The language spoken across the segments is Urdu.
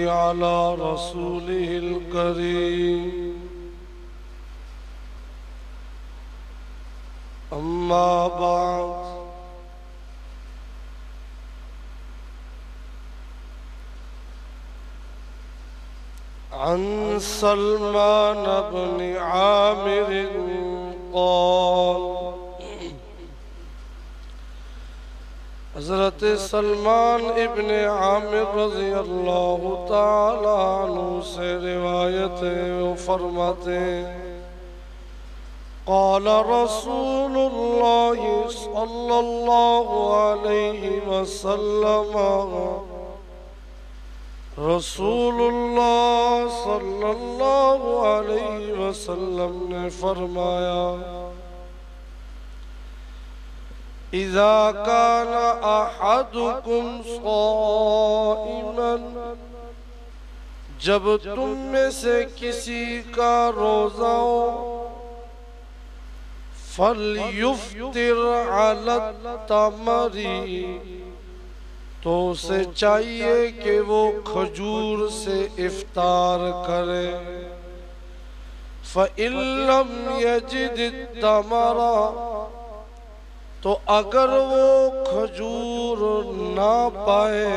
على رسوله الكريم أما بعد عن سلمان بن عامر قال حضرت سلمان ابن عامر رضی اللہ تعالی عنہ سے روایت ہے، وہ فرماتے ہیں قال رسول اللہ صلی اللہ علیہ وسلم، رسول اللہ صلی اللہ علیہ وسلم نے فرمایا اذا كان احدكم صائما، جب تم میں سے کسی کا روزہ ہو فَلْيُفْتِرْ عَلَى التَّمْرِ، تو اسے چاہیے کہ وہ کھجور سے افطار کرے، فَإِن لَّمْ يَجِدِ التَّمْرَ، تو اگر وہ کھجور نہ پائے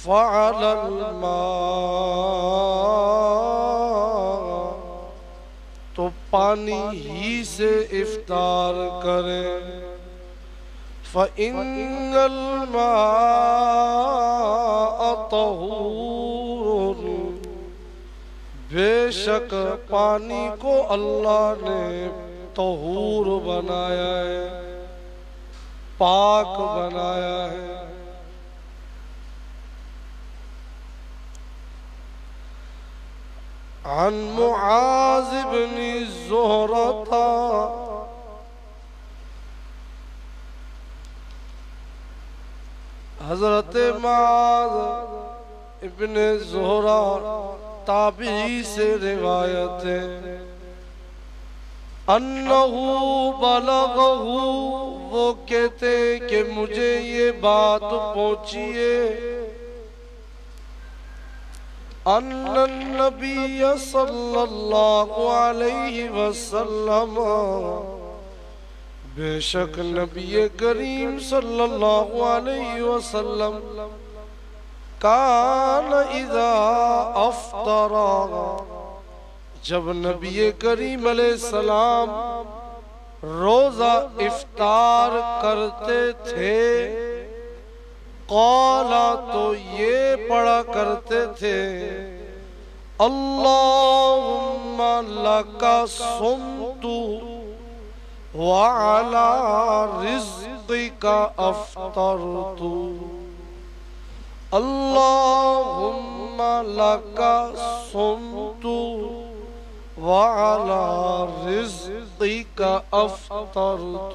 فَعَلَى الْمَاءِ، تو پانی ہی سے افطار کرے، فَإِنَّ الْمَاءَ طَهُورٌ، بے شک پانی کو اللہ نے طہور بنایا ہے، پاک بنایا ہے۔ عن معاذ بن زہرہ، حضرت معاذ ابن زہرہ تابعی سے روایت ہے انہو بلغہ، وہ کہتے کہ مجھے یہ بات پہنچی ہے ان النبی صلی اللہ علیہ وسلم، بے شک نبی کریم صلی اللہ علیہ وسلم کان اذا افطر، جب نبی کریم علیہ السلام روزہ افطار کرتے تھے قالا، تو یہ پڑھا کرتے تھے اللہم لک صمت وعلی رزقک افطرت، اللہم لک صمت وعلی رزقک افطرت،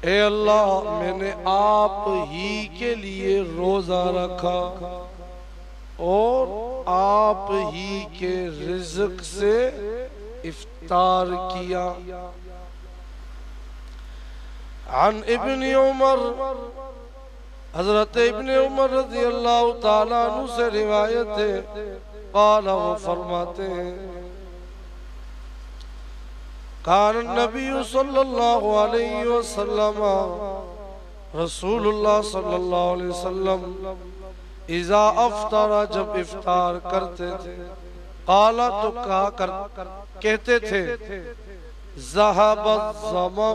اے اللہ میں نے آپ ہی کے لیے روزہ رکھا اور آپ ہی کے رزق سے افطار کیا۔ عن ابن عمر، حضرت ابن عمر رضی اللہ تعالیٰ عنہ سے روایت ہے قال، وہ فرماتے ہیں کان النبی صلی اللہ علیہ وسلم، رسول اللہ صلی اللہ علیہ وسلم اذا افطر، جب افطار کرتے تھے قال، تو کہتے تھے ذهب الظمأ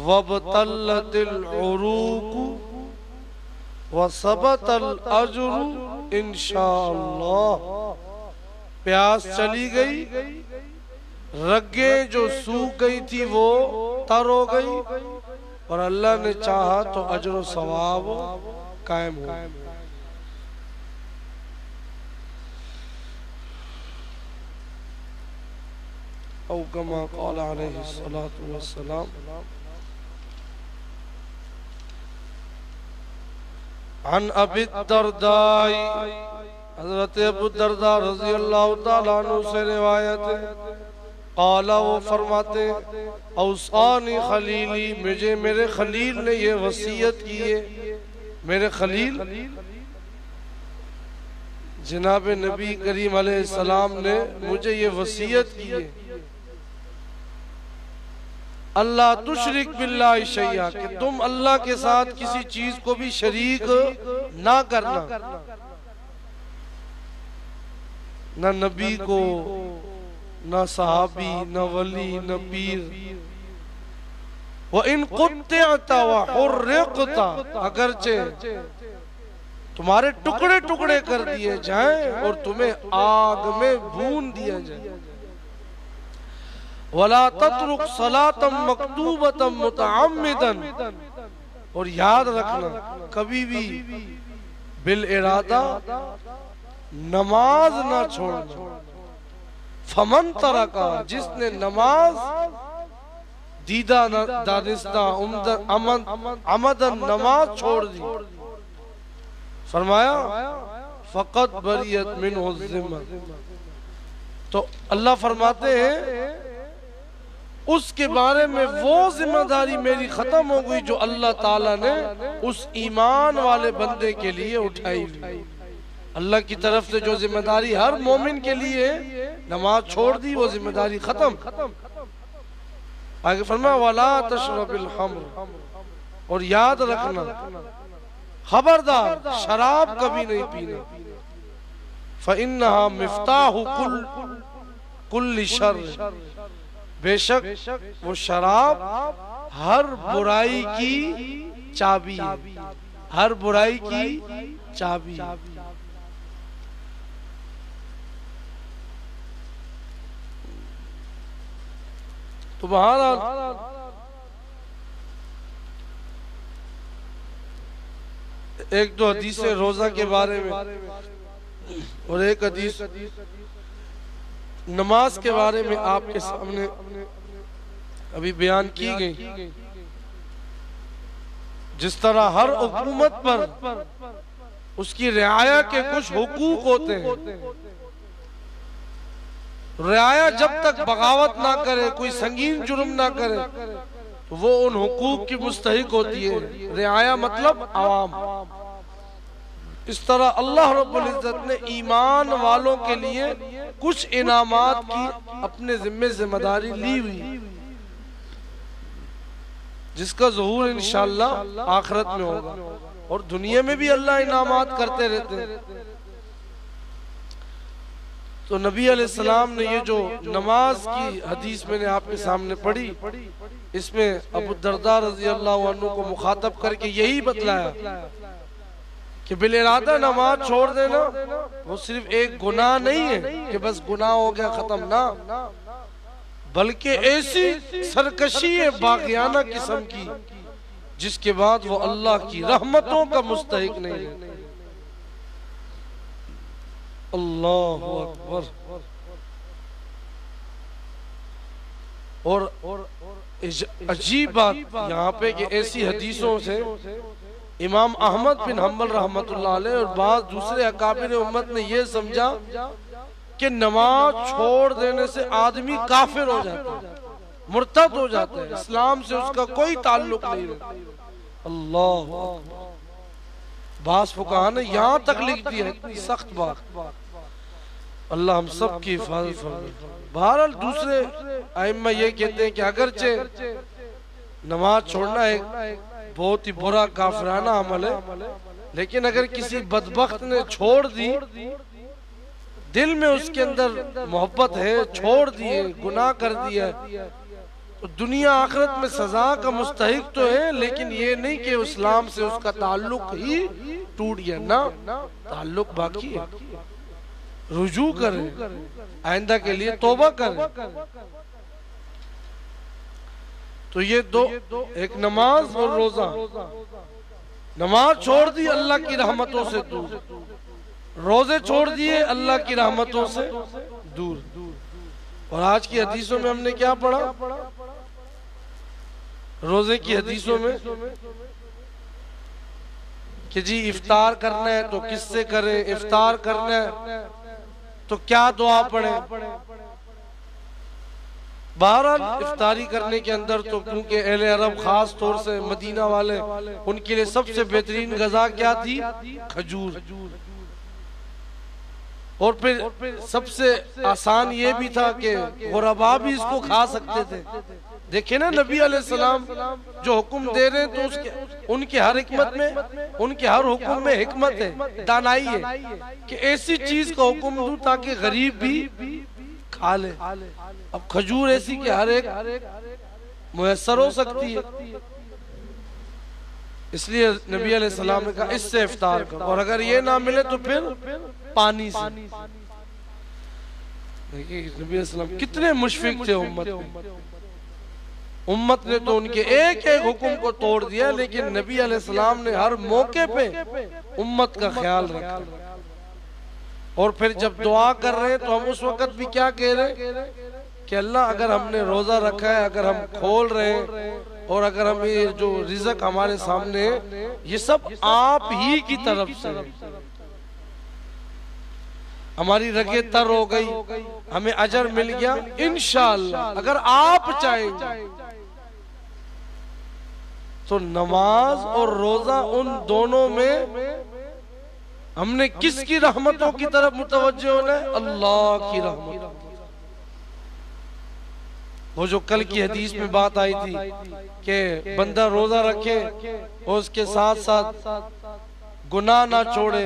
وابتلت العروق وثبت الاجر انشاءاللہ، پیاس چلی گئی، رگیں جو سوکھ گئی تھی وہ تر ہو گئی، اور اللہ نے چاہا تو اجر و ثواب قائم ہو۔ او کما قال علیہ الصلاة والسلام۔ عن ابی الدرداء، حضرت ابو الدرداء رضی اللہ تعالیٰ عنہ سے روایت ہے قال، وہ فرماتے اوصانی خلیلی، مجھے میرے خلیل نے یہ وصیت کی ہے میرے خلیل جناب نبی کریم علیہ السلام نے مجھے یہ وصیت کی ہے، اللہ تشرک باللہ شیئا، کہ تم اللہ کے ساتھ کسی چیز کو بھی شریک نہ کرنا، نہ نبی کو، نہ صحابی، نہ ولی، نہ پیر۔ وَإِن قُطِّعْتَ وَحُرِّقْتَ، اگرچہ تمہارے ٹکڑے ٹکڑے کر دیے جائیں اور تمہیں آگ میں بھون دیا جائے۔ وَلَا تَتْرُكْ صَلَاةً مَكْتُوبَةً مُتَعَمِّدًا، اور یاد رکھنا کبھی بھی بالارادہ نماز نہ چھوڑنا۔ فَمَن تَرَكَ، جس نے نماز دیدہ دانستہ عمدن نماز چھوڑ دی، فرمایا فقط بریت منہ الذمہ، تو اللہ فرماتے ہیں اس کے بارے میں وہ ذمہ داری میری ختم ہو گئی جو اللہ تعالیٰ نے اس ایمان والے بندے کے لیے اٹھائی ہوئی۔ اللہ کی طرف سے جو ذمہ داری ہر مومن کے لیے نماز چھوڑ دی، وہ ذمہ داری ختم۔ آگے فرمایا وَلَا تَشْرَبِ الْخَمْرَ، اور یاد رکھنا خبردار شراب کبھی نہیں پینا، فَإِنَّهَا مِفْتَاحُ كُلِّ شَرٍ، بے شک وہ شراب ہر برائی کی چابی ہے، ہر برائی کی چابی ہے۔ تو بہرحال ایک دو حدیث روزہ کے بارے میں اور ایک حدیث نماز کے بارے میں آپ کے سامنے ابھی بیان کی گئی۔ جس طرح ہر حکومت پر اس کی رعایا کے کچھ حقوق ہوتے ہیں، رعایا جب تک بغاوت نہ کرے، کوئی سنگین جرم نہ کرے، وہ ان حقوق کی مستحق ہوتی ہے۔ رعایا مطلب عوام۔ اس طرح اللہ رب العزت نے ایمان والوں کے لیے کچھ انعامات کی اپنے ذمہ داری لی ہوئی، جس کا ظہور انشاءاللہ آخرت میں ہوگا، اور دنیا میں بھی اللہ انعامات کرتے رہتے ہیں۔ تو نبی علیہ السلام نے یہ جو نماز کی حدیث میں نے آپ کے سامنے پڑھی، اس میں ابو الدرداء رضی اللہ عنہ کو مخاطب کر کے یہی بتلایا کہ بالارادہ نماز چھوڑ دینا وہ صرف ایک گناہ نہیں ہے کہ بس گناہ ہو گیا ختم، نہ، بلکہ ایسی سرکشی ہے باغیانہ قسم کی جس کے بعد وہ اللہ کی رحمتوں کا مستحق نہیں ہے۔ اللہ اکبر۔ اور عجیب بات یہاں پہ کہ ایسی حدیثوں سے امام احمد بن حنبل رحمت اللہ علیہ اور بعض دوسرے اکابر امت نے یہ سمجھا کہ نماز چھوڑ دینے سے آدمی کافر ہو جاتا ہے، مرتد ہو جاتا ہے، اسلام سے اس کا کوئی تعلق نہیں رہتا۔ اللہ اکبر۔ بعض فقہا نے یہاں تک لکھ دیا، اتنی سخت بات۔ اللہ ہم سب کی حفاظت فرمائے۔ بہرحال دوسرے ائمہ یہ کہتے ہیں کہ اگرچہ نماز چھوڑنا ایک بہت ہی برا کافرانہ عمل ہے، لیکن اگر کسی بدبخت نے چھوڑ دی، دل میں اس کے اندر محبت ہے، چھوڑ دیے، گناہ کر دیا، تو دنیا آخرت میں سزا کا مستحق تو ہے، لیکن یہ نہیں کہ اسلام سے اس کا تعلق ہی ٹوٹ گیا، نہ، تعلق باقی ہے۔ رجوع کریں، آئندہ کے لیے توبہ کریں۔ تو یہ دو، ایک نماز اور روزہ۔ نماز چھوڑ دی اللہ کی رحمتوں سے دور، روزے چھوڑ دیے اللہ کی رحمتوں سے دور۔ اور آج کی حدیثوں میں ہم نے کیا پڑھا؟ روزے کی حدیثوں میں کہ جی افطار کرنا ہے تو کس سے کریں، افطار کرنا ہے تو کیا دعا پڑھیں، بہرحال افطاری کرنے کے اندر تو کیونکہ اہل عرب خاص طور سے مدینہ والے، ان کے لیے سب سے بہترین غذا کیا تھی؟ کھجور۔ اور پھر سب سے آسان یہ بھی تھا کہ غربا بھی اس کو کھا سکتے تھے۔ دیکھیں نا نبی علیہ السلام جو حکم دے رہے ہیں تو ان کے ہر حکمت میں، ان کے ہر حکم میں حکمت ہے، دانائی ہے کہ ایسی چیز کا حکم دوں تاکہ غریب بھی کھا لے۔ اب کھجور ایسی کہ ہر ایک میسر ہو سکتی ہے، اس لیے نبی علیہ السلام نے کہا اس سے افطار کرو، اور اگر یہ نہ ملے تو پھر پانی سے۔ دیکھیں نبی علیہ السلام کتنے مشفق تھے امت نے تو ان کے ایک ایک حکم کو توڑ دیا، لیکن نبی علیہ السلام نے ہر موقع پہ امت کا خیال رکھا۔ اور پھر جب دعا کر رہے ہیں تو ہم اس وقت بھی کیا کہہ رہے ہیں کہ اللہ اگر ہم نے روزہ رکھا ہے، اگر ہم کھول رہے ہیں، اور اگر ہم یہ جو رزق ہمارے سامنے ہے یہ سب آپ ہی کی طرف سے ہے۔ ہماری رگیں تر ہو گئی، ہمیں اجر مل گیا انشاءاللہ اگر آپ چاہیں گے۔ تو نماز اور روزہ ان دونوں میں ہم نے کس کی رحمتوں کی طرف متوجہ ہونا ہے؟ اللہ کی رحمت۔ وہ جو کل کی حدیث میں بات آئی تھی کہ بندہ روزہ رکھے اور اس کے ساتھ ساتھ گناہ نہ چھوڑے،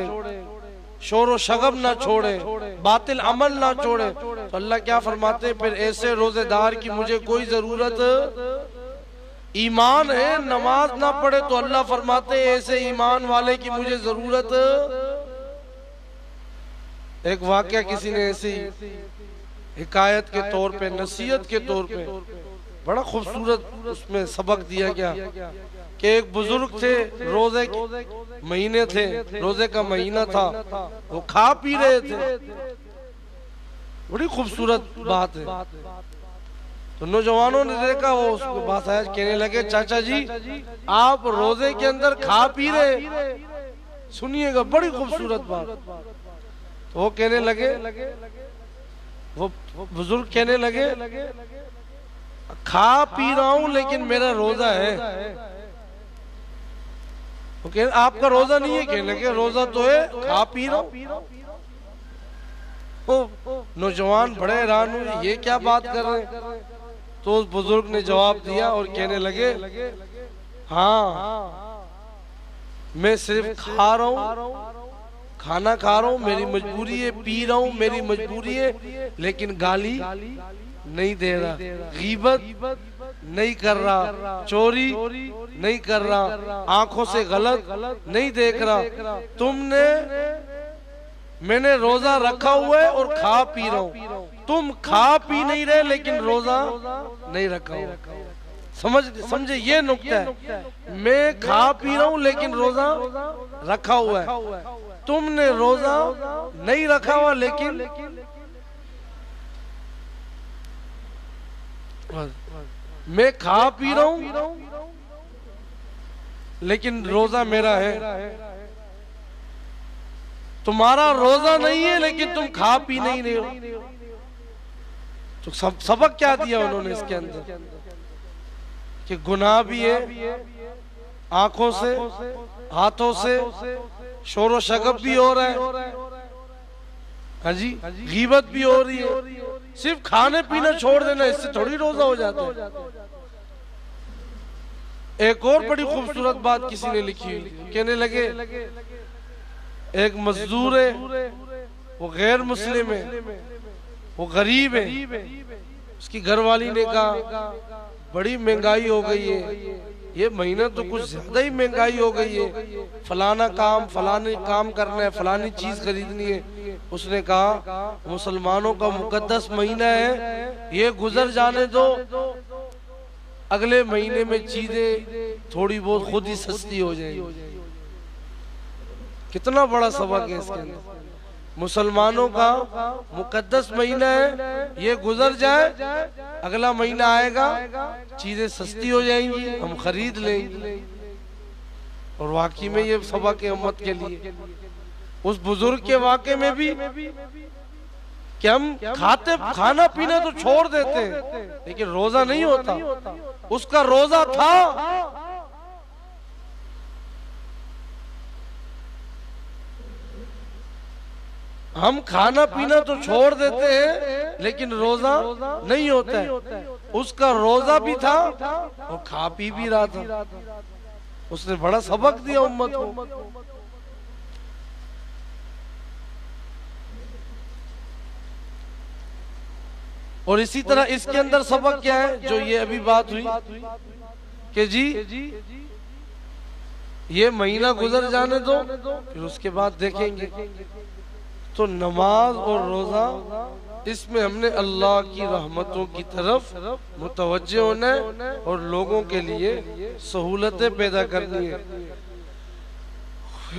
شور و شغب نہ چھوڑے، باطل عمل نہ چھوڑے، تو اللہ کیا فرماتے ہیں؟ پھر ایسے روزے دار کی مجھے کوئی ضرورت، ایمان ہے نماز نہ پڑھے تو اللہ فرماتے ہیں ایسے ایمان والے کی مجھے ضرورت۔ ایک واقعہ کسی نے ایسی حکایت کے طور پہ، نصیحت کے طور پہ بڑا خوبصورت اس میں سبق دیا گیا کہ ایک بزرگ تھے، روزے مہینے تھے، روزے کا مہینہ تھا، وہ کھا پی رہے تھے، بڑی خوبصورت بات ہے۔ تو نوجوانوں نے دیکھا، وہ اس کو بات آیا، کہنے لگے چاچا جی آپ روزے کے اندر کھا پی رہے، سنیے گا بڑی خوبصورت بات۔ تو وہ کہنے لگے، وہ بزرگ کہنے لگے کھا پی رہا ہوں لیکن میرا روزہ ہے۔ وہ کہنے آپ کا روزہ نہیں ہے، کہنے لگے روزہ تو ہے، کھا پی رہا ہوں۔ نوجوان بڑے حیران ہوئے، یہ کیا بات کر رہے ہیں؟ تو اس بزرگ نے جواب دیا اور کہنے لگے ہاں میں صرف کھا رہا ہوں، کھانا کھا رہا ہوں، میری مجبوری ہے، پی رہا ہوں میری مجبوری ہے، لیکن گالی نہیں دے رہا، غیبت نہیں کر رہا، چوری نہیں کر رہا، آنکھوں سے غلط نہیں دیکھ رہا۔ میں نے روزہ رکھا ہوا ہے اور کھا پی رہا ہوں، تم کھا پی نہیں رہے لیکن روزہ نہیں رکھا ہوا۔ سمجھے یہ نکتہ ہے، میں کھا پی رہا ہوں لیکن روزہ رکھا ہوا ہے، تم نے روزہ نہیں رکھا ہوا لیکن میں کھا پی رہا ہوں لیکن روزہ میرا ہے، تمہارا روزہ نہیں ہے لیکن تم کھا پی نہیں رہے ہو۔ تو سبق کیا دیا انہوں نے اس کے اندر کہ گناہ بھی ہے، آنکھوں سے ہاتھوں سے شور و شغب بھی ہو رہا ہے، ہاں جی غیبت بھی ہو رہی ہے، صرف کھانے پینا چھوڑ دینا اس سے تھوڑی روزہ ہو جاتا ہے۔ ایک اور بڑی خوبصورت بات کسی نے لکھی ہوئی، کہنے لگے ایک مزدور ہے، وہ غیر مسلم ہے، وہ غریب ہے، اس کی گھر والی نے کہا بڑی مہنگائی ہو گئی ہے، یہ مہینہ تو کچھ زیادہ ہی مہنگائی ہو گئی ہے، فلانا کام کرنا ہے، فلانی چیز خریدنی ہے۔ اس نے کہا مسلمانوں کا مقدس مہینہ ہے، یہ گزر جانے دو، اگلے مہینے میں چیزیں تھوڑی بہت خود ہی سستی ہو جائیں گی۔ کتنا بڑا سبق ہے اس کے اندر، مسلمانوں کا مقدس مہینہ ہے، یہ گزر جائے، اگلا مہینہ آئے گا، چیزیں سستی ہو جائیں گی، ہم خرید لیں گے۔ اور واقعی میں یہ سبق ہے امت کے لیے۔ اس بزرگ کے واقعے میں بھی کہ ہم کھانا پینا تو چھوڑ دیتے لیکن روزہ نہیں ہوتا. اس کا روزہ تھا. ہم کھانا پینا تو چھوڑ دیتے ہیں لیکن روزہ نہیں ہوتا ہے. اس کا روزہ بھی تھا اور کھا پی بھی رہا تھا. اس نے بڑا سبق دیا امت کو. اور اسی طرح اس کے اندر سبق کیا ہے جو یہ ابھی بات ہوئی کہ جی یہ مہینہ گزر جانے دو پھر اس کے بعد دیکھیں گے. تو نماز اور روزہ اس میں ہم نے اللہ کی رحمتوں کی طرف متوجہ ہونا ہے اور لوگوں کے لیے سہولتیں پیدا کرنی ہے.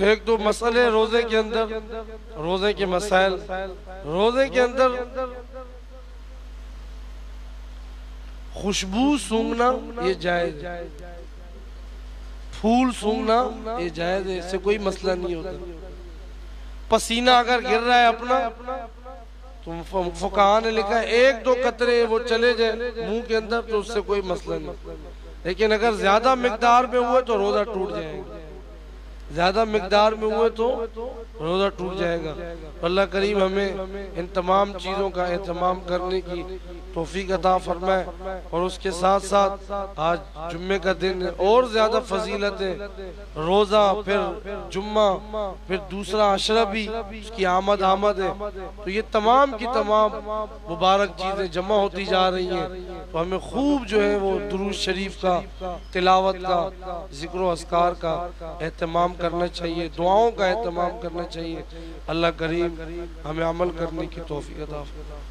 ایک دو مسئلے روزے کے اندر, روزے کے مسائل. روزے کے اندر خوشبو سونگنا یہ جائز ہے, پھول سونگنا یہ جائز ہے, اس سے کوئی مسئلہ نہیں ہوتا. پسینہ اگر گر رہا ہے اپنا تو فقہاء نے لکھا ہے ایک دو قطرے وہ چلے جائے منہ کے اندر تو اس سے کوئی مسئلہ نہیں. لیکن اگر زیادہ مقدار میں ہوئے تو روزہ ٹوٹ جائے گا. زیادہ مقدار میں ہوئے تو روزہ ٹوٹ جائے گا. اللہ کریم ہمیں ان تمام چیزوں کا اہتمام کرنے کی توفیق عطا فرمائے. اور اس کے ساتھ ساتھ آج جمعے کا دن ہے اور زیادہ فضیلتیں, روزہ پھر جمعہ پھر دوسرا عشرہ بھی اس کی آمد ہے. تو یہ تمام کی تمام مبارک چیزیں جمع ہوتی جا رہی ہیں. تو ہمیں خوب جو ہے وہ درود شریف کا, تلاوت کا, ذکر و اذکار کا اہتمام کرنا چاہیے, دعاؤں کا اہتمام کرنا چاہیے. اللہ کریم ہمیں عمل کرنے کی توفیق عطا فرمائے.